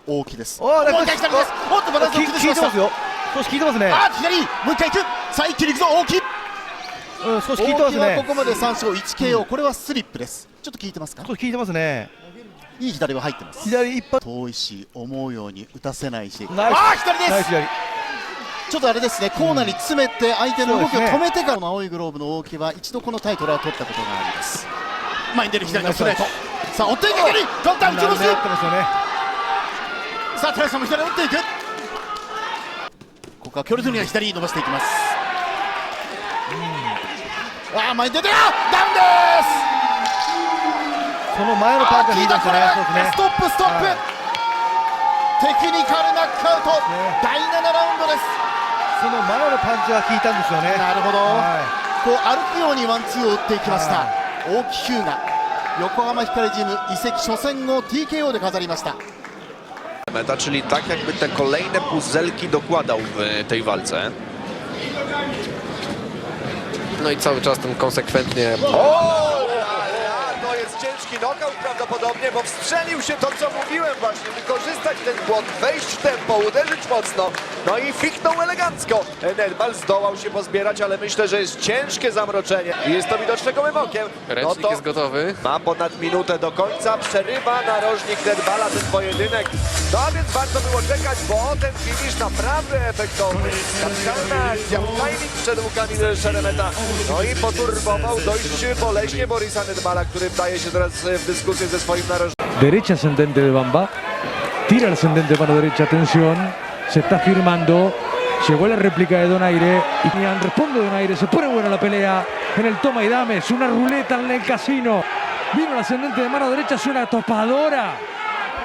大きいです。もう一回左です。おっとバランスを崩しました。少し効いてますね。あ、左、もう一回いく。さあ一気にいくぞ。大きい。少し効いてますね。大木はここまで3勝 1KO、これはスリップです。ちょっと効いてますか。少し効いてますね。いい左は入ってます。左一発遠いし、思うように打たせないし。あ、左です。ちょっとあれですね、コーナーに詰めて相手の動きを止めてから、この青いグローブの大木は一度このタイトルを取ったことがあります。前に出る左のストレート。さあ追っていく左、カウンター打ちます。さあ寺さんも左を打っていく。ここは距離には左に伸ばしていきます。ああ前に出て、ダウンです。その前のパンチが効いてますね。ストップストップ、テクニカルナックアウト、第7ラウンドです。その前のパンチが効いたんですよね。なるほど、こう歩くようにワンツーを打っていきました。大木日向、横浜光ジム移籍初戦を TKO で飾りました。Czyli tak jakby te kolejne puzelki dokładał w tej walce. No i cały czas ten konsekwentnie. To jest ciężki knockout prawdopodobnie, bo wstrzelił się to, co mówiłem właśnie. Wykorzystać ten błąd, wejść w tempo, uderzyć mocno. No i fiknął elegancko. Nedbal zdołał się pozbierać, ale myślę, że jest ciężkie zamroczenie. I jest to widoczne gołym okiem. Ręcznik to jest gotowy. Ma ponad minutę do końca. Przerywa narożnik Nedbala ten pojedynek. No a więc warto było czekać, bo ten finish naprawdę efektowny. Kapitalna akcja, timing przed łukami Szeremeta. No i poturbował dość boleśnie Borisa Nedbala, który wdaje się teraz w dyskusję ze swoim narożnikiem. Derecha ascendente de Bamba. Tira el ascendente mano derecha, atención. Se está firmando. Llegó la réplica de Donaire. Y Nian responde Donaire. Se pone buena la pelea en el toma y dame. Es una ruleta en el casino. Vino el ascendente de mano derecha. Suena topadora.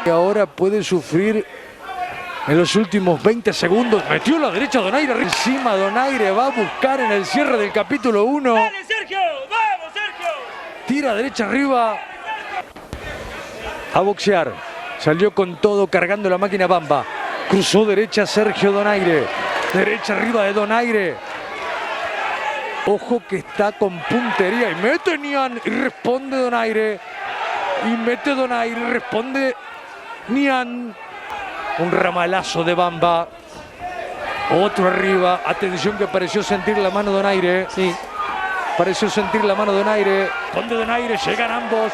Y ahora puede sufrir en los últimos 20 segundos. Metió la derecha Donaire. Encima Donaire va a buscar en el cierre del capítulo 1. ¡Dale, Sergio! ¡Vamos, Sergio! Tira derecha arriba. A boxear. Salió con todo cargando la máquina Bamba. Cruzó derecha Sergio Donaire. Derecha arriba de Donaire. Ojo que está con puntería. Y mete Nian. Y responde Donaire. Y mete Donaire. Y responde Nian. Un ramalazo de Bamba. Otro arriba. Atención que pareció sentir la mano Donaire. Sí. Pareció sentir la mano Donaire. Responde Donaire. Llegan ambos.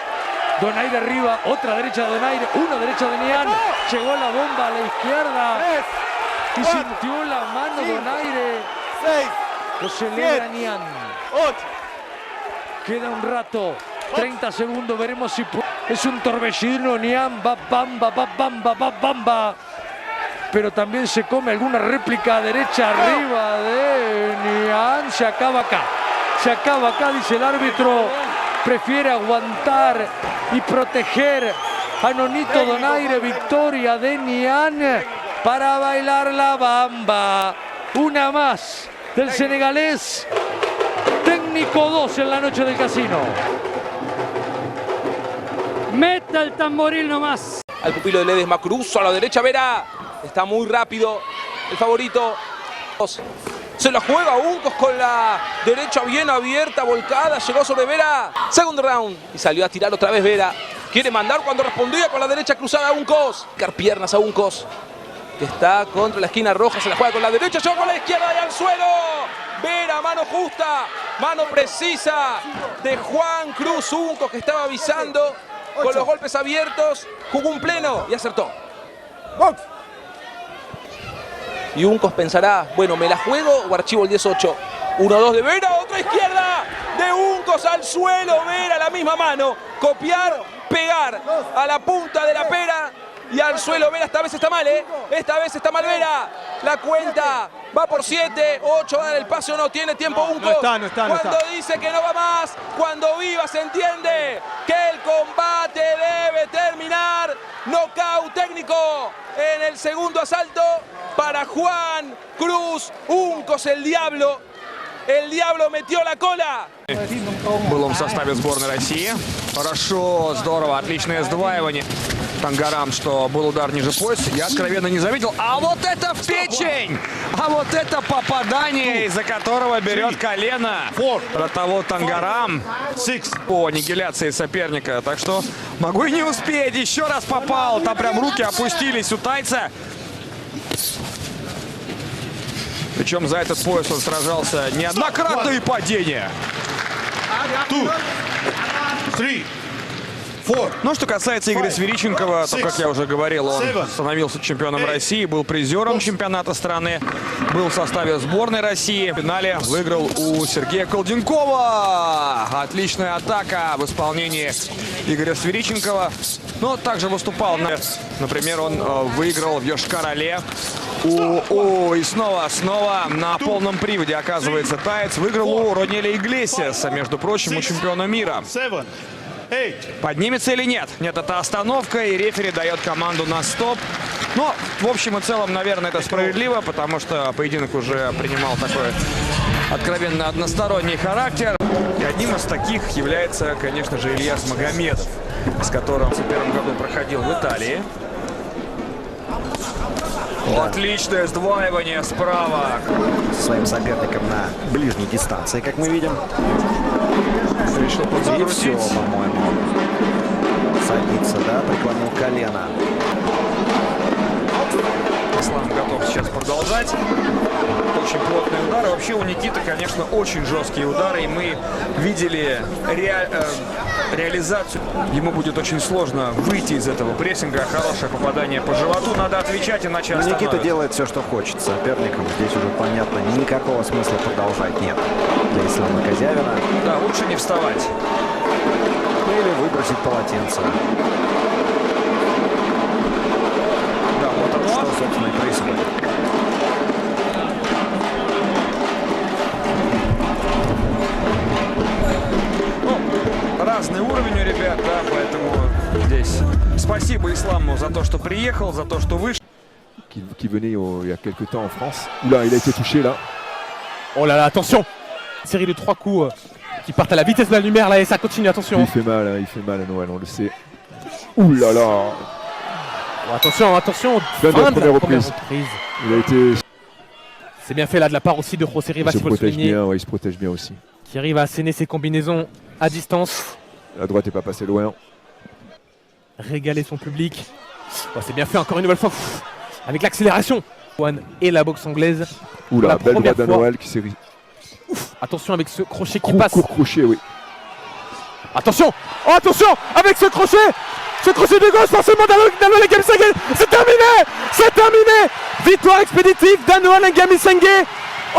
Donaire arriba, otra derecha de Donaire, una derecha de Nian. Llegó la bomba a la izquierda y sintió la mano Donaire. Lo celebra Nian. Queda un rato, 30 segundos, veremos si es un torbellino. Nian va Bamba, va Bamba, va Bamba. Pero también se come alguna réplica derecha arriba de Nian. Se acaba acá, dice el árbitro. Prefiere aguantar y proteger a Nonito Donaire. Victoria de Nian para bailar la Bamba. Una más del senegalés. Técnico 2 en la noche del casino. Meta el tamboril nomás. Al pupilo de Ledesma, cruza a la derecha, Vera. Está muy rápido el favorito. Se la juega Uncos con la derecha bien abierta, volcada, llegó sobre Vera. Segundo round y salió a tirar otra vez Vera. Quiere mandar cuando respondía con la derecha cruzada a Uncos. Car piernas a Uncos, que está contra la esquina roja, se la juega con la derecha, llegó con la izquierda y al suelo. Vera, mano justa, mano precisa de Juan Cruz Uncos, que estaba avisando con los golpes abiertos. Jugó un pleno y acertó. Y Uncos pensará, bueno, ¿me la juego o archivo el 18? 1-2 de Vera, otra izquierda de Uncos al suelo. Vera, la misma mano. Copiar, pegar a la punta de la pera y al suelo. Vera, esta vez está mal, ¿eh? Esta vez está mal Vera. La cuenta va por 7, 8, va a dar el pase o no. Tiene tiempo Uncos. Cuando dice que no va más, cuando viva se entiende que el combate debe terminar. Nocaut técnico en el segundo asalto para Juan Cruz Uncos, el Diablo. El Diablo metió la cola. Было в составе сборной России. Хорошо, здорово, отличное сдваивание. Тангарам, что был удар ниже пояса, я откровенно не заметил. А вот это в печень! А вот это попадание, из-за которого берет колено ротовод Тангарам по аннигиляции соперника. Так что могу и не успеть. Еще раз попал. Там прям руки опустились у тайца. Причем за этот пояс он сражался неоднократно и падение. Ну, что касается Игоря Свириченкова, то, как я уже говорил, он становился чемпионом России, был призером чемпионата страны, был в составе сборной России. В финале выиграл у Сергея Колденкова. Отличная атака в исполнении Игоря Свириченкова. Но также выступал, например, он выиграл в Йошкар-Оле. И снова на полном приводе, оказывается, таец выиграл у Ронеля Иглесиаса, между прочим, у чемпиона мира. Поднимется или нет? Нет, это остановка, и рефери дает команду на стоп. Но, в общем и целом, наверное, это справедливо, потому что поединок уже принимал такой откровенно односторонний характер. И одним из таких является, конечно же, Ильяс Магомедов, с которым в 2001 году проходил в Италии. Отличное сдваивание справа. Своим соперником на ближней дистанции, как мы видим. Решил подзагрузить. И все, по-моему. Садится, да, преклонил колено. Аслан готов сейчас продолжать. Очень плотные удары. Вообще у Никиты, конечно, очень жесткие удары. И мы видели реализацию. Ему будет очень сложно выйти из этого прессинга. Хорошее попадание по животу. Надо отвечать, иначе остановят. Никита делает все, что хочет. Соперникам здесь уже понятно, никакого смысла продолжать нет. Для Ислама Козявина. Да, лучше не вставать. Или выбросить полотенце. Да, вот оно. Что, собственно, и происходит. Разный уровень у ребят, да, поэтому здесь спасибо Исламу за то, что приехал, за то, что вышел. Qui venait il y a quelques temps en France. Oula, il a été touché là. Oh là là, attention! Série de 3 coups qui partent à la vitesse de la lumière là et ça continue, attention. Il fait mal à Noël, on le sait. Ouh là là! Oh, attention, attention! Fin de la première reprise. Il a été. C'est bien fait là de la part aussi de José Rivas, il faut le souligner. Bien, ouais, il se protège bien aussi. Qui arrive à asséner ses combinaisons à distance. La droite n'est pas passée loin. Régaler son public. Oh, c'est bien fait encore une nouvelle fois. Avec l'accélération. One et la boxe anglaise. Oula, belle droite d'Anoël qui s'est. Attention avec ce crochet qui passe. Court crochet, oui. Attention! Oh, attention! Avec ce crochet! Ce crochet de gauche, forcément d'Anoël Ngamisenge. C'est terminé! C'est terminé! Victoire expéditive d'Anoël Ngamisenge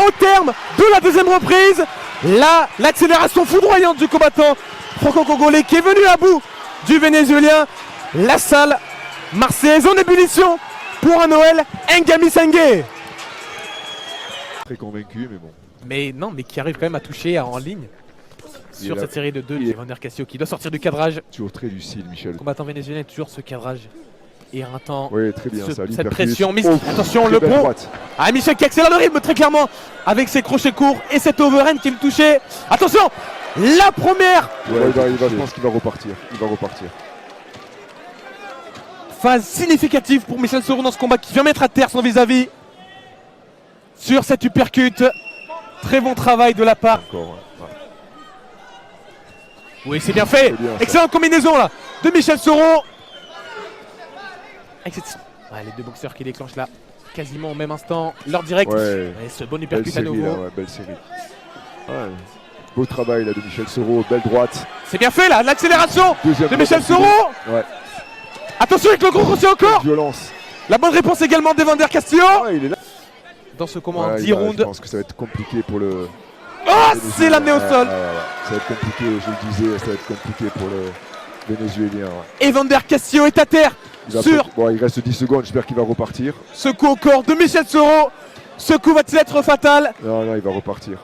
au terme de la deuxième reprise. Là, l'accélération foudroyante du combattant franco-congolais qui est venu à bout du Vénézuélien. La salle marseillaise en ébullition pour Anoël Ngamisenge. Très convaincu, mais bon. Mais non, mais qui arrive quand même à toucher en ligne sur cette série de 2. Evander Castillo qui doit sortir du cadrage. Toujours très lucide, Michel. Le combattant vénézuélien, toujours ce cadrage éreintant. Oui, très bien, ça cette pression mise. Oh, attention, le pont. Ah, Michel qui accélère le rythme très clairement avec ses crochets courts et cet overhand qui le touchait. Attention, la première. Ouais, je pense qu'il va repartir. Il va repartir. Phase significative pour Michel Soro dans ce combat qui vient mettre à terre son vis-à-vis sur cette uppercut. Très bon travail de la part. Encore, ouais. Oui, c'est bien fait. Bien, excellente combinaison là de Michel Soro. Ouais, les deux boxeurs qui déclenchent là quasiment au même instant leur direct. Ouais. Et ce bon uppercut à nouveau. Là, ouais, belle série. Ouais. Beau travail là de Michel Soro, belle droite. C'est bien fait là, l'accélération de Michel Soro. Ouais. Attention avec le gros crochet encore. Violence. La bonne réponse également d'Evander Castillo. Ouais, il est là. Dans ce combat en 10 rounds. Je pense que ça va être compliqué pour le. Oh, c'est l'amener au sol. Ça va être compliqué, je le disais, ça va être compliqué pour le Vénézuélien. Evander Castillo est à terre. Bon, il reste 10 secondes, j'espère qu'il va repartir. Ce coup au corps de Michel Soro. Ce coup va-t-il être fatal? Non, il va repartir.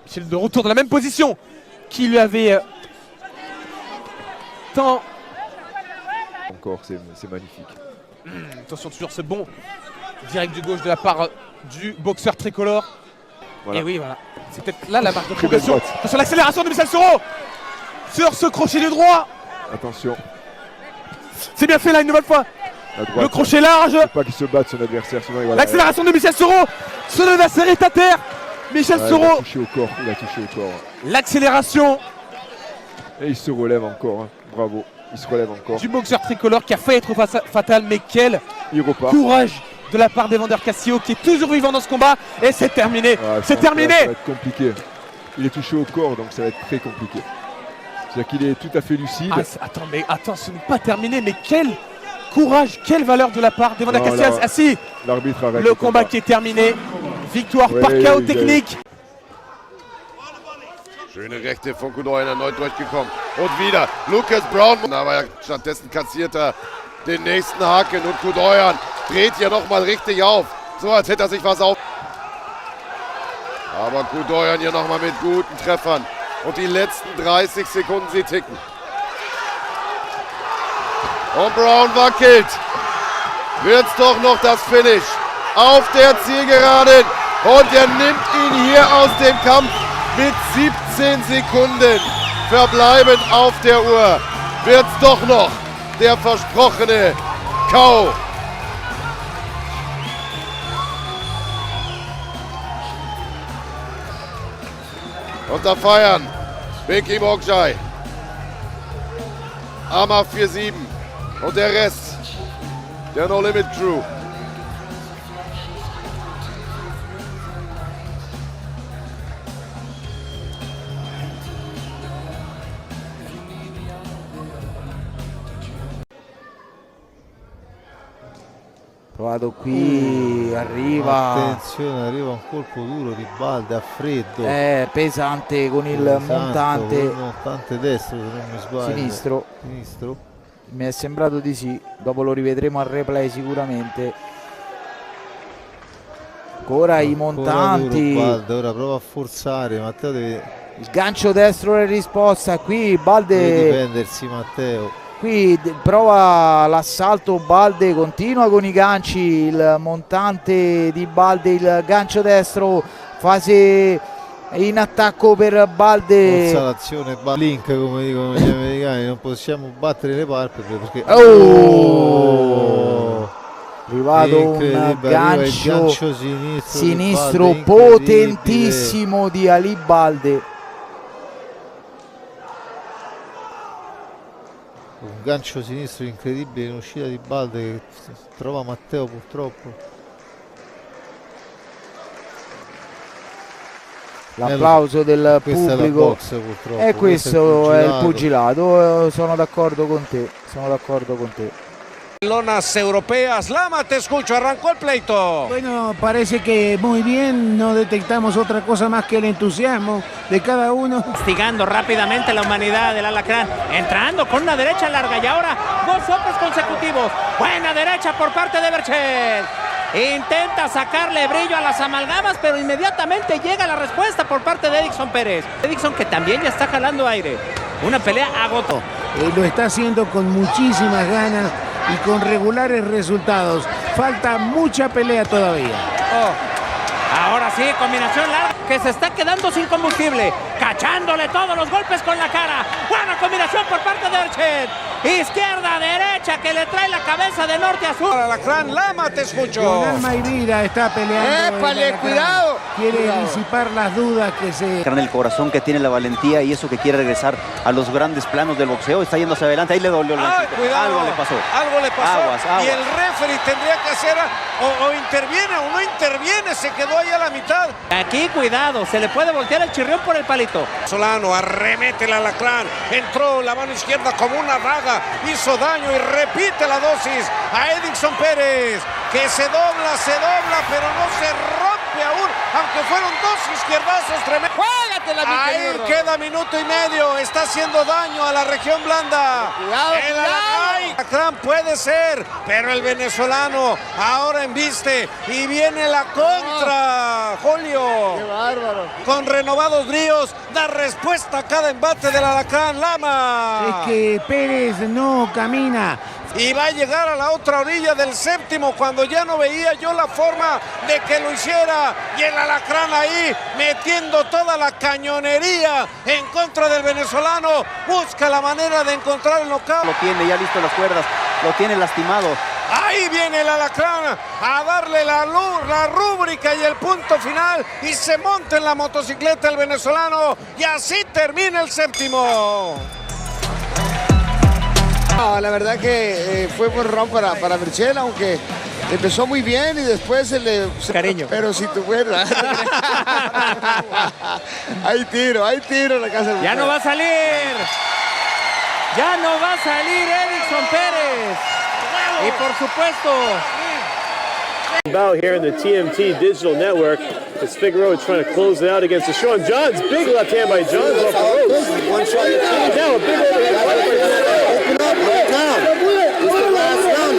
Michel de retour dans la même position qui lui avait tant. Encore, c'est magnifique. Attention, toujours ce bon direct du gauche de la part du boxeur tricolore. Voilà. Et oui, voilà. C'est peut-être là la marque de progression. Attention, l'accélération de Michel Soro sur ce crochet du droit. Attention. C'est bien fait là une nouvelle fois. La droite, Le crochet large. Il faut pas qu'il se batte son adversaire, sinon il va. L'accélération de Michel Soro. Son adversaire est à terre. Michel Il a Soro. touché au corps, il a touché au corps. L'accélération Et il se relève encore, hein. Bravo. Il se relève encore. du boxeur tricolore qui a failli être fatal, mais quel Il repart. courage de la part d'Evander Castillo qui est toujours vivant dans ce combat. Et c'est terminé. Ah, C'est terminé. Ça va être compliqué. Il est touché au corps, donc ça va être très compliqué. C'est-à-dire qu'il est tout à fait lucide. Attends, ce n'est pas terminé, mais quel courage, quelle valeur de la part d'Evander Non, Castillo. là, Ah si, l'arbitre arrête le combat qui est terminé. Victoire par Oui, KO il a- technique. Schöne Rechte von Godoyan erneut durchgekommen. Und wieder Lucas Brown. Aber stattdessen kassiert er den nächsten Haken. Und Godoyan dreht hier nochmal richtig auf. So als hätte er sich was auf. Aber Godoyan hier nochmal mit guten Treffern. Und die letzten 30 Sekunden, sie ticken. Und Brown wackelt. Wird's doch noch das Finish. Auf der Zielgeraden. Und er nimmt ihn hier aus dem Kampf mit 17 Sekunden verbleibend auf der Uhr. Wird's doch noch der versprochene K.O. Und da feiern Pinky Mokshay, Amar 4-7 und der Rest der No Limit Crew. Provato qui, arriva. Attenzione, arriva un colpo duro di Balde a freddo. Pesante con il Esatto, montante. con il montante destro, se non mi sbaglio. Sinistro. Mi è sembrato di sì. Dopo lo rivedremo al replay sicuramente. Ancora i montanti. Duro Balde, ora prova a forzare, Matteo deve... Il gancio destro in risposta. Qui Balde deve difendersi, Matteo. Qui prova l'assalto Balde, continua con i ganci, il montante di Balde, il gancio destro, fase in attacco per Balde. Forza l'azione, link come dicono gli americani, non possiamo battere le palpebre perché... Arrivato un gancio sinistro potentissimo di Ali Balde. Un gancio sinistro incredibile in uscita di Balde che trova Matteo purtroppo. L'applauso del questa pubblico. È la box, purtroppo. E questo è il pugilato. Sono d'accordo con te. Lonas europeas, Lama, te escucho, arrancó el pleito. Bueno, parece que muy bien, no detectamos otra cosa más que el entusiasmo de cada uno. Castigando rápidamente la humanidad del Alacrán, entrando con una derecha larga y ahora dos sopes consecutivos. Buena derecha por parte de Berchel. Intenta sacarle brillo a las amalgamas, pero inmediatamente llega la respuesta por parte de Edixon Pérez. Edixon que también ya está jalando aire. Una pelea agotó. Lo está haciendo con muchísimas ganas y con regulares resultados. Falta mucha pelea todavía. Ahora sí, combinación larga que se está quedando sin combustible. Cachándole todos los golpes con la cara. Buena combinación por parte de Berchel. Izquierda, derecha, que le trae la cabeza de norte a sur. Alacrán, Lama, te escucho. Con alma y vida está peleando. ¡Épale, cuidado! Quiere disipar las dudas que se... El corazón que tiene, la valentía y eso que quiere regresar a los grandes planos del boxeo. Está yendo hacia adelante, ahí le dolió el lancito. Cuidado. Algo le pasó. Aguas. Y el referee tendría que hacer o interviene o no interviene. Se quedó ahí a la mitad. Aquí cuidado, se le puede voltear el chirrión por el palito. Solano arremete el Alacrán. Entró la mano izquierda como una daga. Hizo daño y repite la dosis a Edixon Pérez. Que se dobla, pero no se rompe aún. Aunque fueron dos izquierdazos tremendos. Ahí queda minuto y medio. Está haciendo daño a la región blanda. El Alacrán puede ser, pero el venezolano ahora embiste y viene la contra. Julio. Qué bárbaro. Con renovados bríos, da respuesta a cada embate del Alacrán. Lama. Es que Pérez no camina. Y va a llegar a la otra orilla del séptimo cuando ya no veía yo la forma de que lo hiciera. Y el Alacrán ahí metiendo toda la cañonería en contra del venezolano. Busca la manera de encontrar el knockout. Lo tiene ya listo las cuerdas. lo tiene lastimado. Ahí viene el Alacrán a darle la luz, la rúbrica y el punto final. Y se monta en la motocicleta el venezolano. Y así termina el séptimo. No, la verdad que fue buen round para Berchel, aunque empezó muy bien y después se le... Cariño. Pero si tú fueras... hay tiro en la casa del Ya no va a salir. Ya no va a salir Edinson Pérez. Y por supuesto... Bout here in the TMT Digital Network as Figueroa trying to close it out against Deshaun. Johns, big left hand by Johns off the ropes. One shot. Now a big overhead right by Johns. Open up, look down. It's the last round.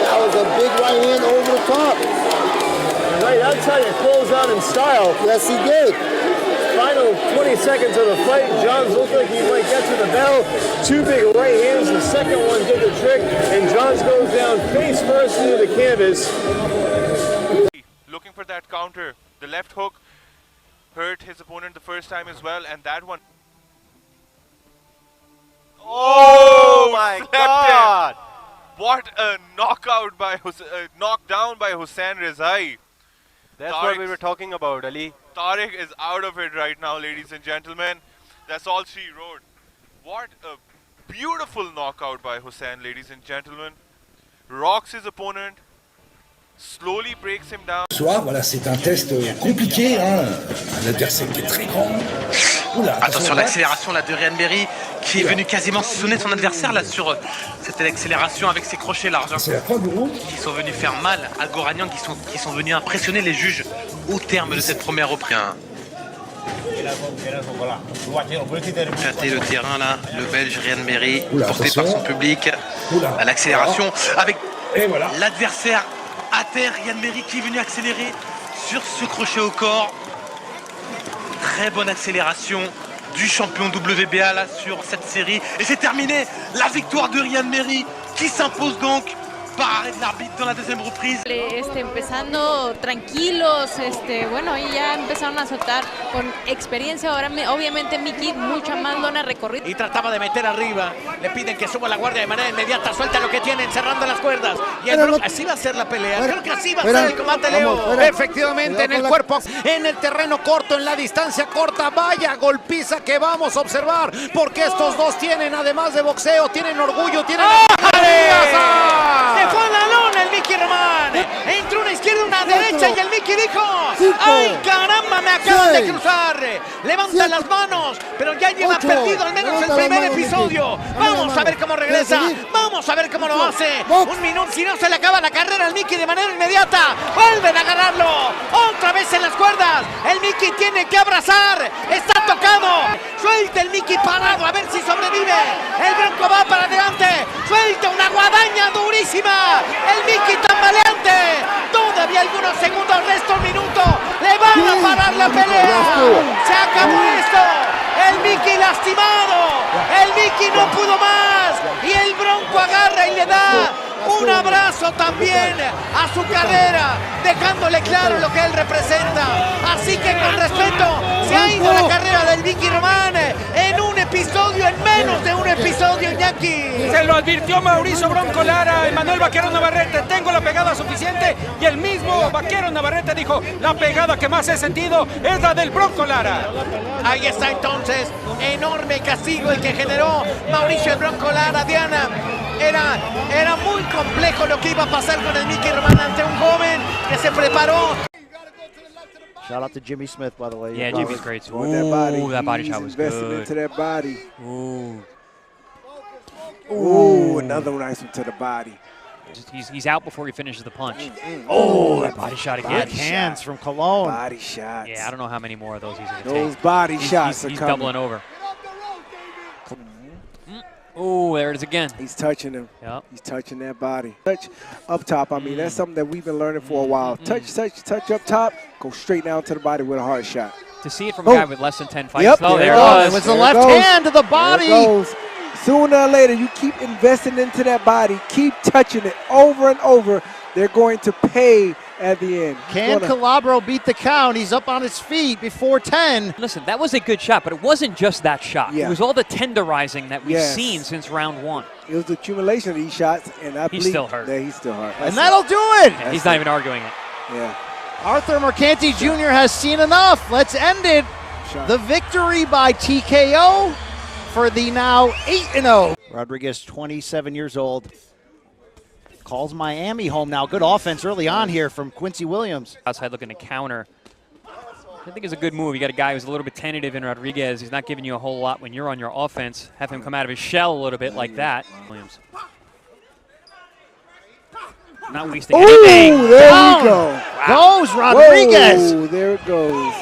That was a big right hand over the top. Right, that's how you close out in style. Yes, he did. Final 20 seconds of the fight. Johns looked like he might get to the bell. Two big right hands. The second one did the trick, and Johns goes down face first into the canvas. Looking for that counter. The left hook hurt his opponent the first time as well, and that one. Oh my God! What a knockout by knockdown by Hussein Rezai. That's what we were talking about, Ali. Tariq is out of it right now, ladies and gentlemen. That's all she wrote. What a beautiful knockout by Hussein, ladies and gentlemen. Rocks his opponent, slowly breaks him down. Soir, voilà, c'est un test compliqué, hein. Un adversaire qui est très grand. Oula, attention à l'accélération là de Ryan Berry qui est venu quasiment sonner son adversaire là sur cette accélération avec ses crochets larges. C'est la croix du groupe. Qui sont venus faire mal à Goranian, qui sont venus impressionner les juges au terme de cette première reprise. Tâter le terrain là, le Belge Ryan Berry, porté par son public, à l'accélération avec l'adversaire à terre, Ryan Berry qui est venu accélérer sur ce crochet au corps. Très bonne accélération du champion WBA là sur cette série. Et c'est terminé, la victoire de Ryan Berry qui s'impose donc par arrêt de l'arbitre dans la deuxième reprise. Empezando tranquilos, bueno, y ya empezaron a soltar con experiencia. Ahora obviamente Miki mucha más lona recorrida. Y trataba de meter arriba, le piden que suba la guardia de manera inmediata, suelta lo que tienen, cerrando las cuerdas. Y así va a ser la pelea, creo que así va a ser el combate, Leo. Efectivamente, en el cuerpo, en el terreno corto, en la distancia corta, vaya golpiza que vamos a observar, porque estos dos tienen, además de boxeo, tienen orgullo, tienen... Se fue a la lona el Mickey Román, entre una izquierda y una derecha, y el Mickey dijo: ¡ay caramba, me acaban de cruzar! Levanta las manos, pero ya lleva perdido al menos el primer episodio. Vamos a ver cómo regresa, vamos a ver cómo lo hace. Un minuto, si no se le acaba la carrera al Mickey de manera inmediata. Vuelven a agarrarlo, otra vez en las cuerdas. El Mickey tiene que abrazar, está tocado. Suelta el Mickey parado, a ver si sobrevive. El Bronco va para adelante, suelta una guadaña durísima. El Mickey tambaleante. Todavía algunos segundos, resta un minuto. Le van a parar la pelea. Se acabó esto. El Mickey lastimado. El Mickey no pudo más. Y el Bronco agarra y le da un abrazo también a su carrera, dejándole claro lo que él representa. Así que con respeto, se ha ido la carrera del Mickey Román en un episodio, en menos de un episodio, Iñaki. Se lo advirtió Mauricio Bronco Lara, Emanuel Vaquero Navarrete: tengo la pegada suficiente, y el mismo Vaquero Navarrete dijo: la pegada que más he sentido es la del Bronco Lara. Ahí está entonces, enorme castigo el que generó Mauricio el Bronco Lara. Diana, era muy complejo lo que iba a pasar con el Mickey Román ante un joven que se preparó. Shout out to Jimmy Smith, by the way. Yeah, Jimmy's great too. Ooh, That body shot was investing good. into that body. Ooh. Ooh, another nice one to the body. He's out before he finishes the punch. Oh, that body shot again. Backhands from Cologne. Body shots. Yeah, I don't know how many more of those he's going to take. Those body shots He's are coming. doubling over. Oh, there it is again. He's touching him. Yep. He's touching that body. Touch up top. I mean, that's something that we've been learning for a while. Touch up top. Go straight down to the body with a hard shot. To see it from a guy with less than 10 fights. Yep. Oh, there There it it was. goes. It was the left hand to the body. There it goes. Sooner or later, you keep investing into that body. Keep touching it over and over. They're going to pay at the end. Can Calabro beat the count? He's up on his feet before 10. Listen, that was a good shot, but it wasn't just that shot. Yeah. It was all the tenderizing that we've Yes. seen since round 1. It was the accumulation of these shots, and I believe still hurt. Yeah, he's still hurt. And that'll do it. Yeah, he's not even arguing it. Yeah. Arthur Mercanti Jr. has seen enough. Let's end it. The victory by TKO for the now 8-0. Rodriguez, 27 years old. Calls Miami home now. Good offense early on here from Quincy Williams. Outside looking to counter. I think it's a good move. You got a guy who's a little bit tentative in Rodriguez. He's not giving you a whole lot when you're on your offense. Have him come out of his shell a little bit like that. Williams. Not wasting anything. Oh, there we go. Goes Rodriguez. Whoa, there it goes.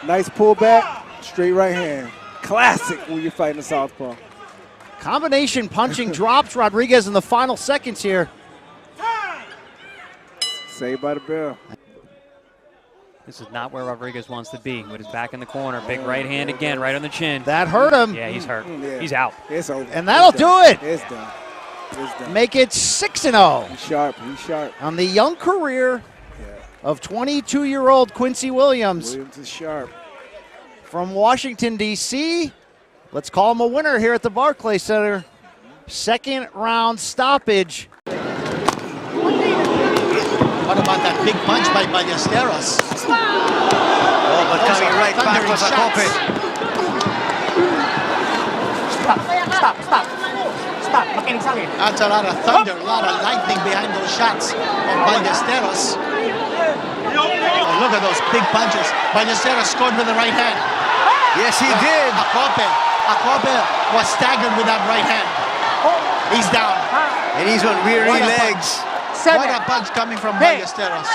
Nice pullback, straight right hand. Classic when you're fighting a southpaw. Combination punching drops Rodriguez in the final seconds here. Saved by the bell. This is not where Rodriguez wants to be. With his back in the corner. Big right hand again, right on the chin. That hurt him. Yeah, he's hurt. Yeah. He's out. It's over. And that'll do it. It's done. It's done. Make it 6-0. He's sharp. He's sharp. On the young career of 22-year-old Quincy Williams. Williams is sharp. From Washington, D.C. Let's call him a winner here at the Barclays Center. Second round stoppage. What about that big punch by Ballesteros? Oh, but coming right back was Akope. Stop. Makinig sa akin. That's a lot of thunder, a lot of lightning behind those shots of Ballesteros. Oh, look at those big punches. Ballesteros scored with the right hand. Yes, he did. Akope was staggered with that right hand. He's down. And he's on weary legs. What a punch coming from Ballesteros.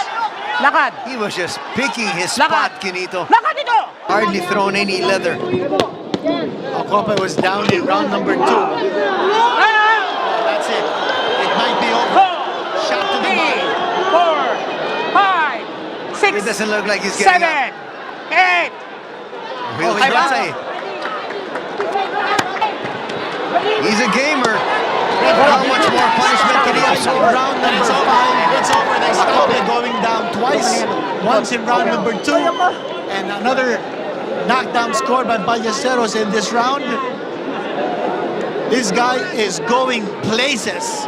Lakad. He was just picking his spot, Kinito. Hardly thrown any leather. Akope was down in round number 2. That's it. It might be over. Shot to the body. 4, 5, 6. It doesn't look like he's getting 7, up. 8. Will Ibanza. He's a gamer. How much more punishment can he have? Round number 5. It's over. They stopped it going down twice. Once in round number 2. And another knockdown scored by Ballesteros in this round. This guy is going places.